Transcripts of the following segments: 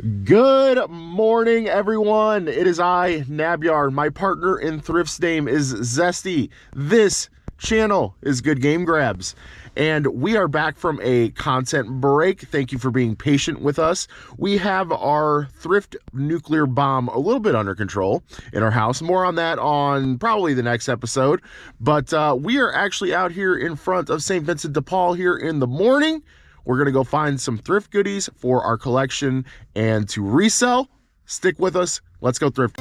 Good morning, everyone. It is I, Nabyar. My partner in Thrift's name is Zesty. This channel is Good Game Grabs, and we are back from a content break. Thank you for being patient with us. We have our thrift nuclear bomb a little bit under control in our house. More on that on probably the next episode, but we are actually out here in front of St. Vincent de Paul here in the morning. We're going to go find some thrift goodies for our collection and to resell. Stick with us. Let's go thrift.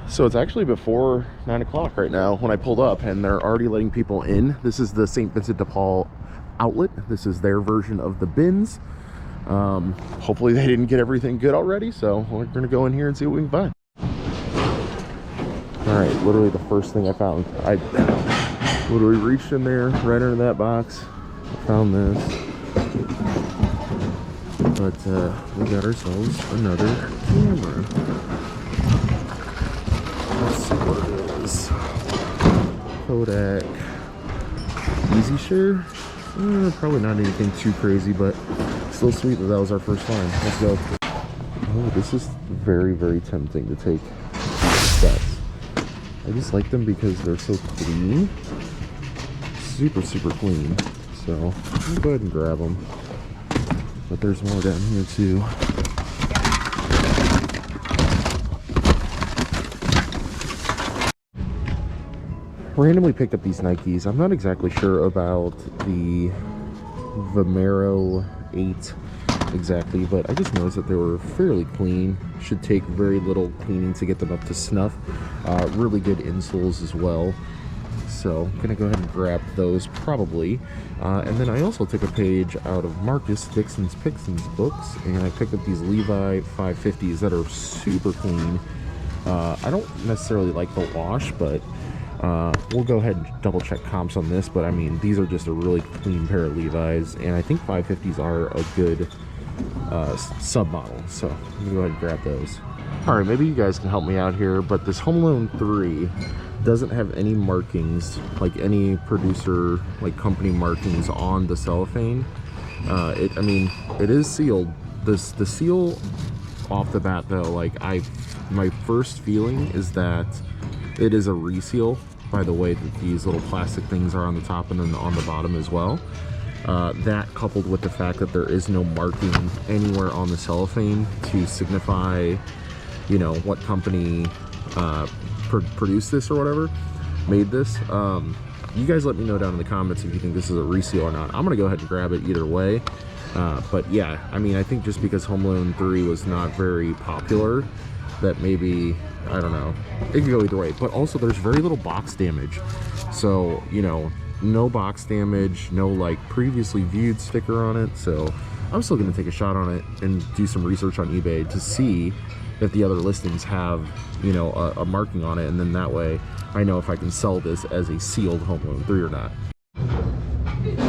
So it's actually before 9 o'clock right now when I pulled up, and they're already letting people in. This is the St. Vincent de Paul outlet. This is their version of the bins. Hopefully they didn't get everything good already, so we're gonna go in here and see what we can find. All right, literally the first thing I found. I literally reached in there, right under that box. I found this. But we got ourselves another camera. Let's see what it is. Kodak Easy Share. Probably not anything too crazy, but still sweet that was our first find. Let's go. Oh, this is very, very tempting to take these sets. I just like them because they're so clean. Super, super clean. So I'm gonna go ahead and grab them. But there's more down here too. Randomly picked up these Nikes. I'm not exactly sure about the Vomero 8 exactly, but I just noticed that they were fairly clean. Should take very little cleaning to get them up to snuff. Really good insoles as well. So I'm gonna go ahead and grab those probably. And then I also took a page out of Marcus Dixon's Pixon's books, and I picked up these Levi 550s that are super clean. I don't necessarily like the wash, but we'll go ahead and double check comps on this, but I mean, these are just a really clean pair of Levi's, and I think 550s are a good sub model, so I'm gonna go ahead and grab those. All right, maybe you guys can help me out here, but this Home Alone 3 doesn't have any markings, like any producer, like company markings on the cellophane. I mean, it is sealed. The seal off the bat though, like my first feeling is that it is a reseal by the way that these little plastic things are on the top and then on the bottom as well. That coupled with the fact that there is no marking anywhere on the cellophane to signify, you know, what company produced this or whatever, made this. You guys let me know down in the comments if you think this is a reseal or not. I'm gonna go ahead and grab it either way. But yeah, I mean, I think just because Home Alone 3 was not very popular, that maybe, I don't know, it could go either way. But also there's very little box damage, so you know, no box damage, no like previously viewed sticker on it. So I'm still gonna take a shot on it and do some research on eBay to see if the other listings have, you know, a marking on it, and then that way I know if I can sell this as a sealed Home Alone 3 or not.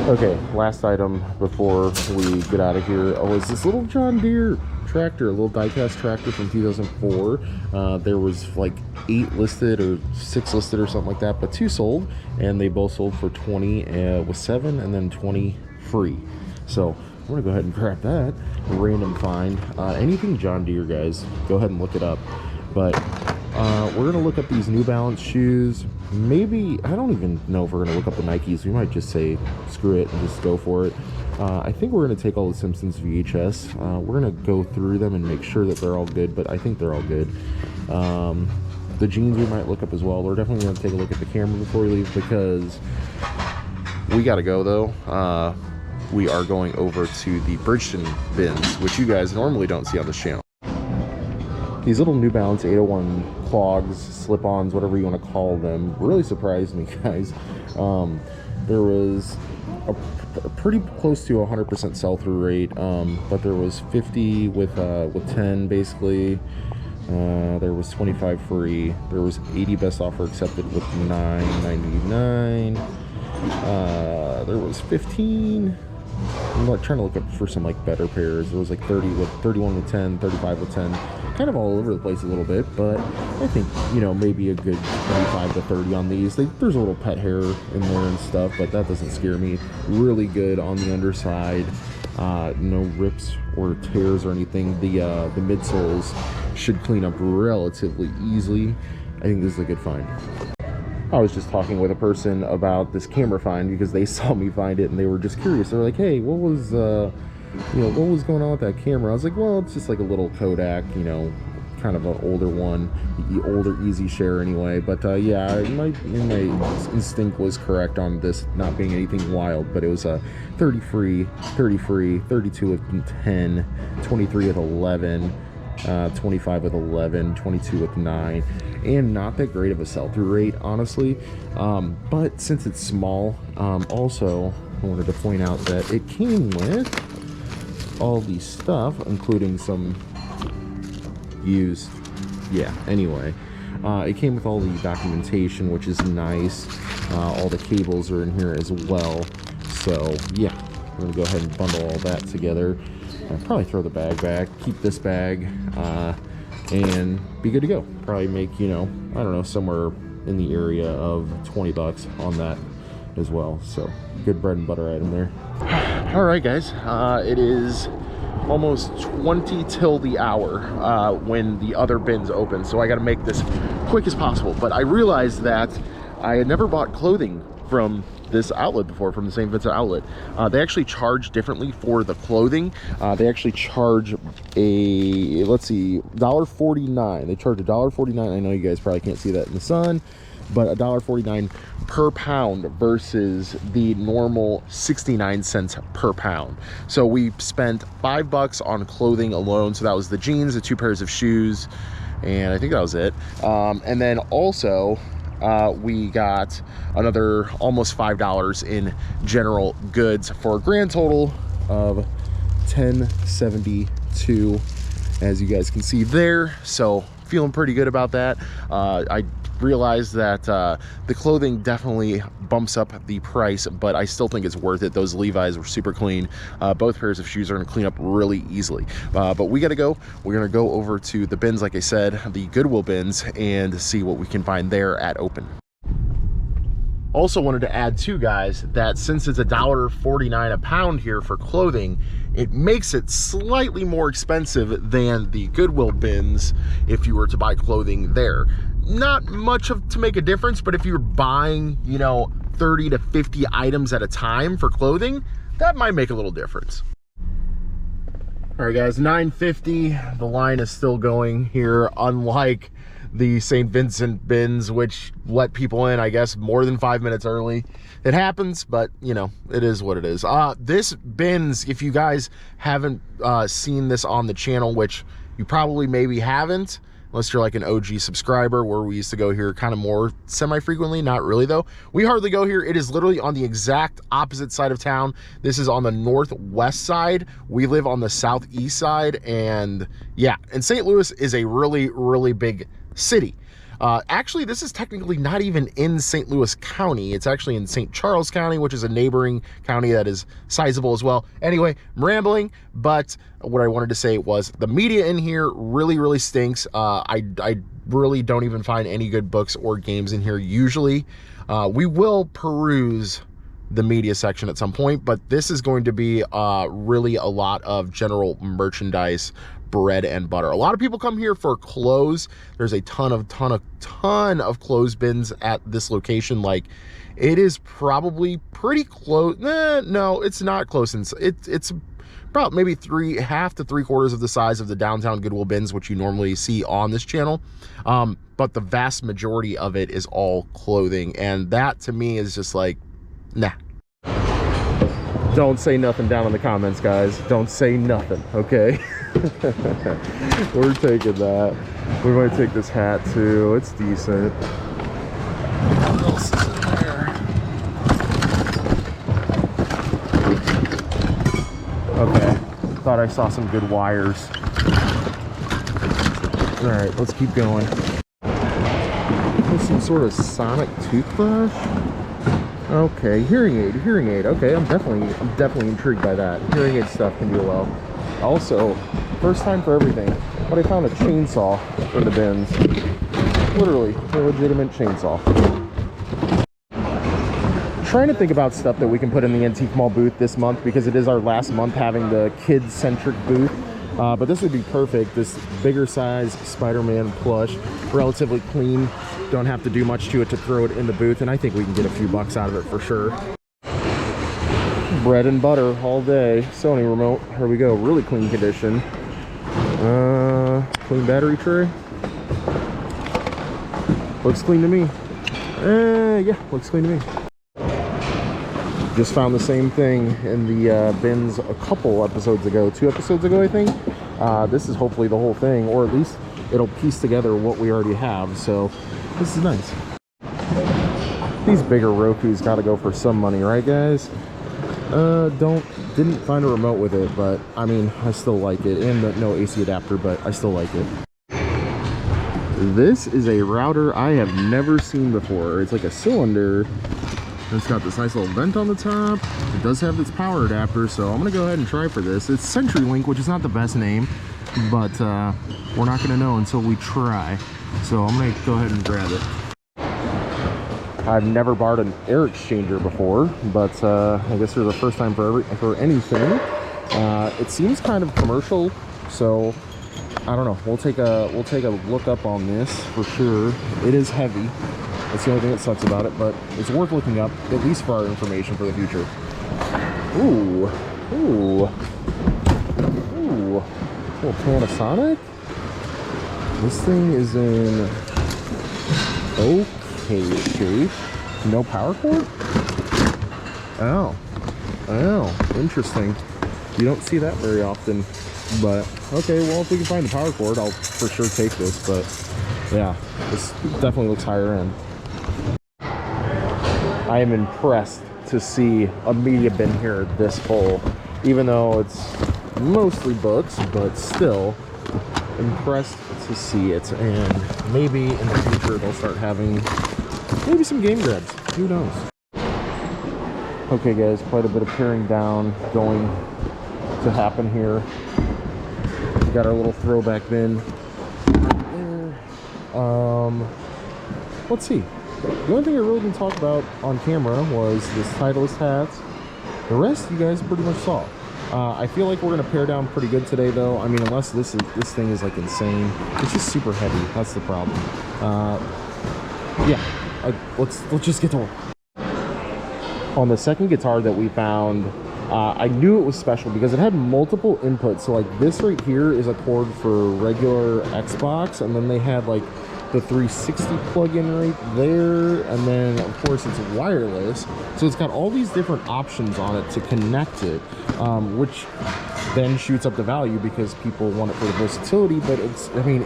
Okay, last item before we get out of here was this little John Deere tractor, a little die-cast tractor from 2004. There was like 8 listed or 6 listed or something like that, but 2 sold, and they both sold for 20 with 7 and then 20 free. So I'm gonna go ahead and grab that random find. Anything John Deere, guys, go ahead and look it up. But we're gonna look up these New Balance shoes. Maybe, I don't even know if we're gonna look up the Nikes. We might just say screw it and just go for it. I think we're gonna take all the Simpsons VHS. We're gonna go through them and make sure that they're all good, but I think they're all good. The jeans we might look up as well. We're definitely gonna take a look at the camera before we leave because we gotta go though. We are going over to the Bridgeton bins, which you guys normally don't see on this channel. These little New Balance 801 clogs, slip-ons, whatever you want to call them, really surprised me, guys. There was pretty close to 100% sell-through rate, but there was 50 with 10 basically. There was 25 free. There was 80 best offer accepted with $9.99. There was 15. I'm like trying to look up for some like better pairs. There was like 31 with 10, 35 with 10, kind of all over the place a little bit, but I think, you know, maybe a good 25 to 30 on these. There's a little pet hair in there and stuff, but that doesn't scare me. Really good on the underside. No rips or tears or anything. The midsoles should clean up relatively easily. I think this is a good find. I was just talking with a person about this camera find because they saw me find it and they were just curious. They're like, hey, what was what was going on with that camera? I was like, well, it's just like a little Kodak, you know, kind of an older one, the older Easy Share anyway. But yeah, my instinct was correct on this not being anything wild, but it was a 30 free, 32 with 10, 23 with 11, 25 with 11, 22 with 9, and not that great of a sell-through rate, honestly. But since it's small, also I wanted to point out that it came with all the stuff, including some used, yeah, anyway. It came with all the documentation, which is nice. All the cables are in here as well. So yeah, we're gonna go ahead and bundle all that together. I'll probably throw the bag back, keep this bag, and be good to go. Probably make, you know, I don't know, somewhere in the area of 20 bucks on that as well. So good bread and butter item there. All right, guys, it is almost 20 till the hour when the other bins open, so I got to make this quick as possible. But I realized that I had never bought clothing from this outlet before, from the St. Vincent outlet. They actually charge differently for the clothing. They actually charge a, let's see, $1.49. They charge $1.49. I know you guys probably can't see that in the sun, but $1.49 per pound versus the normal 69 cents per pound. So we spent $5 on clothing alone. So that was the jeans, the 2 pairs of shoes, and I think that was it. And then also we got another almost $5 in general goods for a grand total of $10.72, as you guys can see there. So feeling pretty good about that. I realized that the clothing definitely bumps up the price, but I still think it's worth it. Those Levi's were super clean. Both pairs of shoes are going to clean up really easily, but we got to go. We're going to go over to the bins, like I said, the Goodwill bins, and see what we can find there at open. Also wanted to add too, guys, that since it's $1.49 a pound here for clothing, it makes it slightly more expensive than the Goodwill bins if you were to buy clothing there. Not much to make a difference, but if you're buying, you know, 30 to 50 items at a time for clothing, that might make a little difference. All right, guys, 9:50. The line is still going here, unlike the St. Vincent bins, which let people in, I guess, more than 5 minutes early. It happens, but you know, it is what it is. This bins, if you guys haven't seen this on the channel, which you probably maybe haven't, unless you're like an OG subscriber, where we used to go here kind of more semi-frequently. Not really though. We hardly go here. It is literally on the exact opposite side of town. This is on the northwest side. We live on the southeast side, and yeah, and St. Louis is a really, really big city. Actually, this is technically not even in St. Louis County. It's actually in St. Charles County, which is a neighboring county that is sizable as well. Anyway, I'm rambling, but what I wanted to say was the media in here really, really stinks. I really don't even find any good books or games in here usually. We will peruse the media section at some point, but this is going to be really a lot of general merchandise, bread and butter. A lot of people come here for clothes. There's a ton of clothes bins at this location. Like, it is probably pretty close. No, it's not close. It's about maybe half to 3/4 of the size of the downtown Goodwill bins, which you normally see on this channel. But the vast majority of it is all clothing, and that to me is just like, nah. Don't say nothing down in the comments, guys. Don't say nothing, okay? We're taking that. We might take this hat too. It's decent. What else is in there? thought I saw some good wires. All right, let's keep going. Some sort of sonic toothbrush. Okay, hearing aid. Okay, I'm definitely intrigued by that. Hearing aid stuff can do well. Also, first time for everything, but I found a chainsaw in the bins. Literally, a legitimate chainsaw. Trying to think about stuff that we can put in the Antique Mall booth this month, because it is our last month having the kids-centric booth. But this would be perfect. This bigger size Spider-Man plush, relatively clean. Don't have to do much to it to throw it in the booth, and I think we can get a few bucks out of it for sure. Bread and butter all day. Sony remote. Here we go. Really clean condition. Clean battery tray. Looks clean to me. Yeah, looks clean to me. Just found the same thing in the bins a couple episodes ago, 2 episodes ago, I think. This is hopefully the whole thing, or at least it'll piece together what we already have, so this is nice. These bigger Rokus gotta go for some money, right guys? Didn't find a remote with it, but I mean, I still like it, and no AC adapter, but I still like it. This is a router I have never seen before. It's like a cylinder. It's got this nice little vent on the top. It does have its power adapter, so I'm gonna go ahead and try for this. It's CenturyLink, which is not the best name, but we're not gonna know until we try. So I'm gonna go ahead and grab it. I've never bought an air exchanger before, but I guess they're the first time for anything. It seems kind of commercial, so I don't know. We'll take a look up on this for sure. It is heavy. That's the only thing that sucks about it, but it's worth looking up, at least for our information for the future. Ooh. Little Panasonic. This thing is in okay shape. No power cord? Oh, interesting. You don't see that very often, but okay, well, if we can find the power cord, I'll for sure take this, but yeah, this definitely looks higher end. I am impressed to see a media bin here this full, even though it's mostly books, but still impressed to see it. And maybe in the future they'll start having maybe some game grabs, who knows. Okay guys, quite a bit of paring down going to happen here. We got our little throwback bin right there. Let's see. The only thing I really didn't talk about on camera was this Titleist hat. The rest you guys pretty much saw. I feel like we're gonna pare down pretty good today, though. I mean, unless this thing is like insane. It's just super heavy. That's the problem. Yeah. Let's just get to work. On the second guitar that we found, I knew it was special because it had multiple inputs. So like this right here is a cord for regular Xbox, and then they had like the 360 plug-in right there, and then of course it's wireless, so it's got all these different options on it to connect it, which then shoots up the value because people want it for the versatility. But it's, I mean,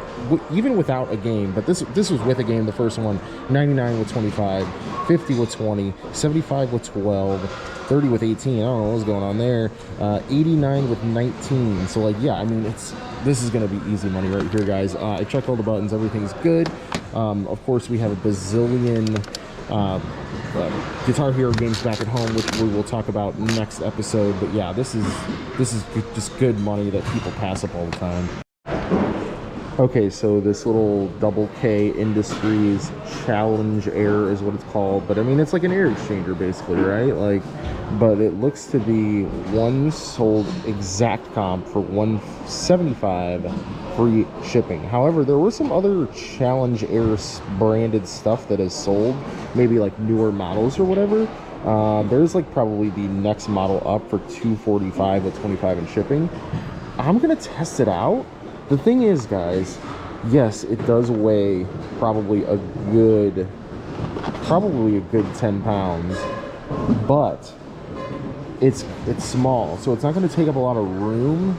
even without a game, but this was with a game, the first one, 99 with 25, 50 with 20, 75 with 12, 30 with 18, I don't know what's going on there, 89 with 19. So like, yeah, I mean, this is gonna be easy money right here, guys. I checked all the buttons, everything's good. Of course, we have a bazillion Guitar Hero games back at home, which we will talk about next episode. But yeah, this is just good money that people pass up all the time. Okay, so this little Double K Industries Challenge Air is what it's called, but I mean, it's like an air exchanger basically, right? Like, but it looks to be one sold exact comp for $175 free shipping. However, there were some other Challenge Air branded stuff that is sold, maybe like newer models or whatever. There's like probably the next model up for $245 with 25 in shipping. I'm gonna test it out. The thing is, guys, yes, it does weigh probably a good 10 pounds, but it's small, so it's not going to take up a lot of room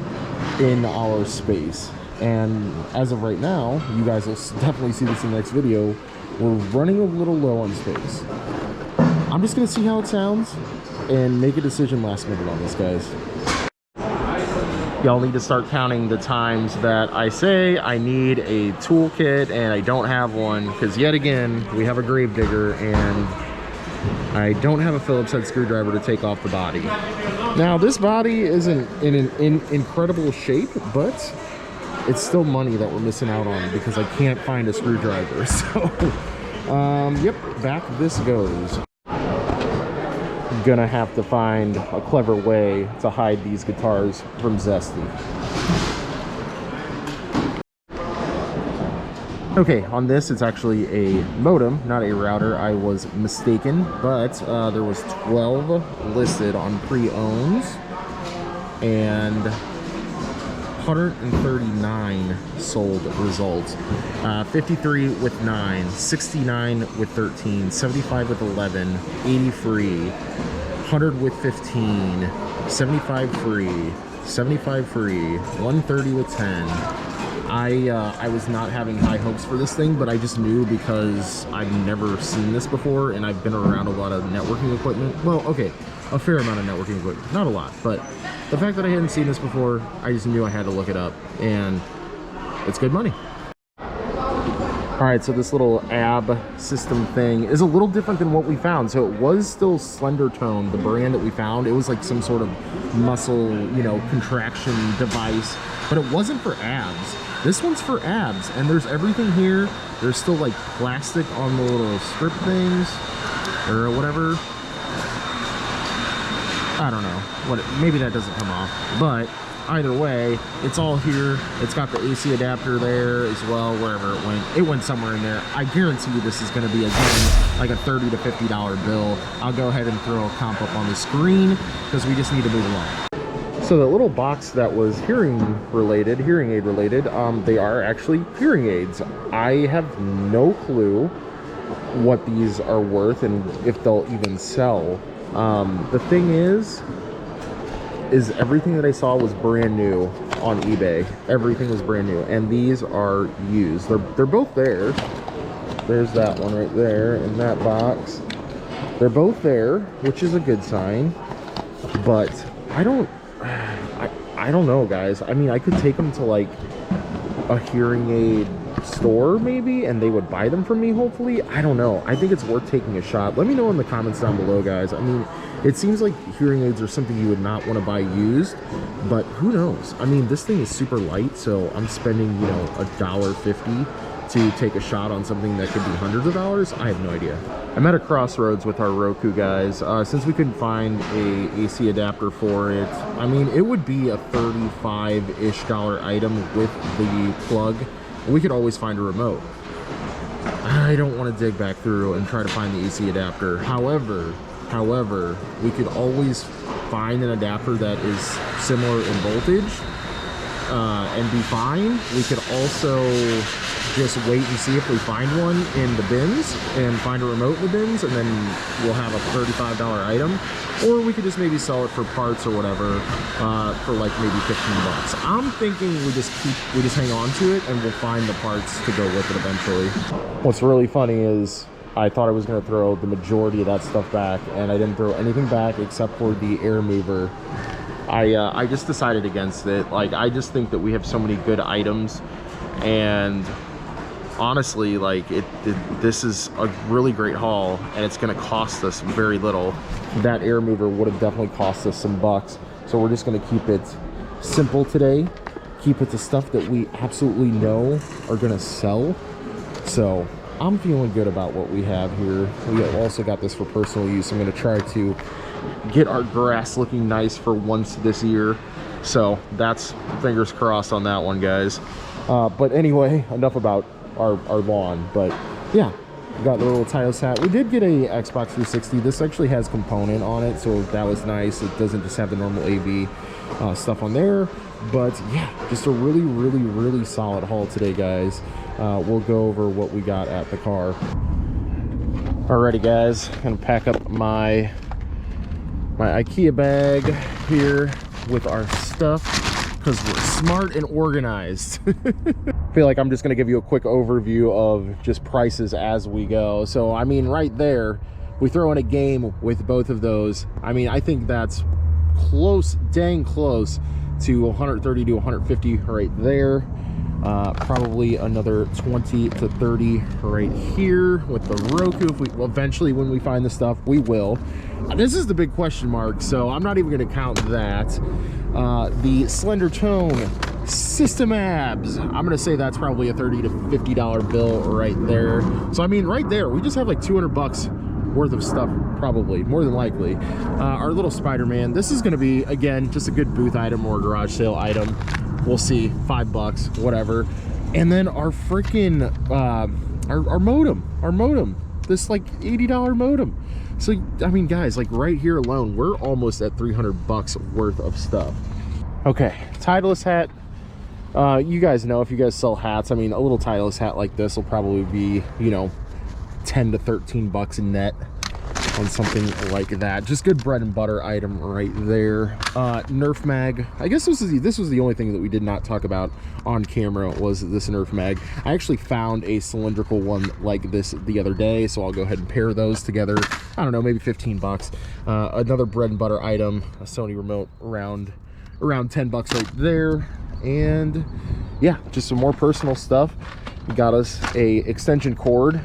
in our space. And as of right now, you guys will definitely see this in the next video, we're running a little low on space. I'm just going to see how it sounds and make a decision last minute on this, guys. Y'all need to start counting the times that I say I need a toolkit and I don't have one, because yet again, we have a gravedigger and I don't have a Phillips head screwdriver to take off the body. Now, this body isn't in incredible shape, but it's still money that we're missing out on because I can't find a screwdriver. So, yep, back this goes. Gonna have to find a clever way to hide these guitars from Zesty. Okay, on this it's actually a modem, not a router. I was mistaken, but there was 12 listed on pre-owns and 139 sold results. 53 with 9, 69 with 13, 75 with 11, 80 free, 100 with 15, 75 free, 75 free, 130 with 10. I was not having high hopes for this thing, but I just knew because I've never seen this before and I've been around a lot of networking equipment. Well, okay, a fair amount of networking equipment, not a lot, but the fact that I hadn't seen this before, I just knew I had to look it up, and it's good money. All right, so this little ab system thing is a little different than what we found. So it was still Slender Tone, the brand that we found. It was like some sort of muscle, you know, contraction device, but it wasn't for abs. This one's for abs, and there's everything here. There's still like plastic on the little strip things or whatever. I don't know, maybe that doesn't come off, but either way, it's all here. It's got the AC adapter there as well, wherever it went. It went somewhere in there. I guarantee you this is going to be, again, like a $30 to $50 bill. I'll go ahead and throw a comp up on the screen because we just need to move along. So the little box that was hearing aid related, they are actually hearing aids. I have no clue what these are worth and if they'll even sell. The thing is everything that I saw was brand new on eBay. Everything was brand new, and these are used. They're both there. There's that one right there in that box. They're both there, which is a good sign. But I don't know, guys. I mean, I could take them to like a hearing aid store maybe, and they would buy them from me, hopefully. I don't know. I think it's worth taking a shot. Let me know in the comments down below, guys. I mean, it seems like hearing aids are something you would not want to buy used, but who knows? I mean, this thing is super light, so I'm spending, you know, $1.50 to take a shot on something that could be hundreds of dollars. I have no idea. I'm at a crossroads with our Roku, guys. Since we couldn't find a AC adapter for it, I mean, it would be a $35-ish item with the plug. We could always find a remote. I don't want to dig back through and try to find the AC adapter. However, we could always find an adapter that is similar in voltage and be fine. We could also just wait and see if we find one in the bins and find a remote in the bins, and then we'll have a $35 item. Or we could just maybe sell it for parts or whatever for like maybe 15 bucks. I'm thinking we just hang on to it and we'll find the parts to go with it eventually. What's really funny is I thought I was going to throw the majority of that stuff back, and I didn't throw anything back except for the air mover. I just decided against it. Like, I just think that we have so many good items, and honestly, like, this is a really great haul, and it's going to cost us very little. That air mover would have definitely cost us some bucks, so we're just going to keep it simple today, keep it to stuff that we absolutely know are going to sell. So I'm feeling good about what we have here. We also got this for personal use. I'm going to try to get our grass looking nice for once this year, so that's fingers crossed on that one, guys. But anyway, enough about our lawn. But yeah, we got the little Tios hat. We did get a Xbox 360. This actually has component on it, so that was nice. It doesn't just have the normal AV stuff on there. But yeah, just a really solid haul today, guys. We'll go over what we got at the car. Alrighty, guys, gonna pack up my IKEA bag here with our stuff because we're smart and organized. I feel like I'm just gonna give you a quick overview of just prices as we go. So I mean, right there, we throw in a game with both of those. I mean, I think that's close, dang close to 130 to 150 right there. Probably another 20 to 30 right here with the Roku. If we eventually, when we find the stuff, we will. This is the big question mark, so I'm not even going to count that. The Slender Tone System Abs, I'm going to say that's probably a $30 to $50 bill right there. So I mean, right there, we just have like 200 bucks worth of stuff, probably, more than likely. Our little Spider-Man, this is going to be, again, just a good booth item or garage sale item. We'll see, $5, whatever. And then our freaking our modem, this like $80 modem. So I mean, guys, like right here alone, we're almost at 300 bucks worth of stuff. Okay, Titleist hat. You guys know, if you guys sell hats, I mean, a little Titleist hat like this will probably be, you know, 10 to 13 bucks net on something like that. Just good bread and butter item right there. Nerf mag. I guess this was the only thing that we did not talk about on camera, was this Nerf mag. I actually found a cylindrical one like this the other day, so I'll go ahead and pair those together. I don't know, maybe 15 bucks. Another bread and butter item, a Sony remote, around 10 bucks right there. And yeah, just some more personal stuff. We got us a extension cord.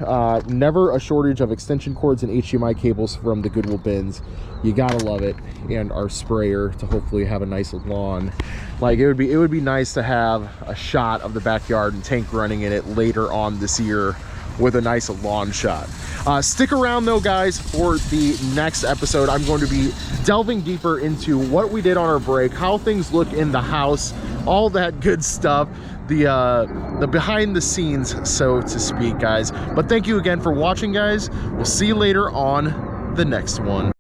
Never a shortage of extension cords and HDMI cables from the Goodwill bins. You gotta love it. And our sprayer to hopefully have a nice lawn. Like, it would be nice to have a shot of the backyard and tank running in it later on this year with a nice lawn shot. Stick around though, guys, for the next episode. I'm going to be delving deeper into what we did on our break, how things look in the house, all that good stuff, the behind the scenes, so to speak, guys. But thank you again for watching, guys. We'll see you later on the next one.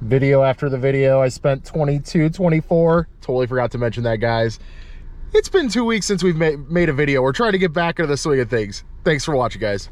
Video after the video, I spent 22, 24. Totally forgot to mention that, guys. It's been 2 weeks since we've made a video. We're trying to get back into the swing of things. Thanks for watching, guys.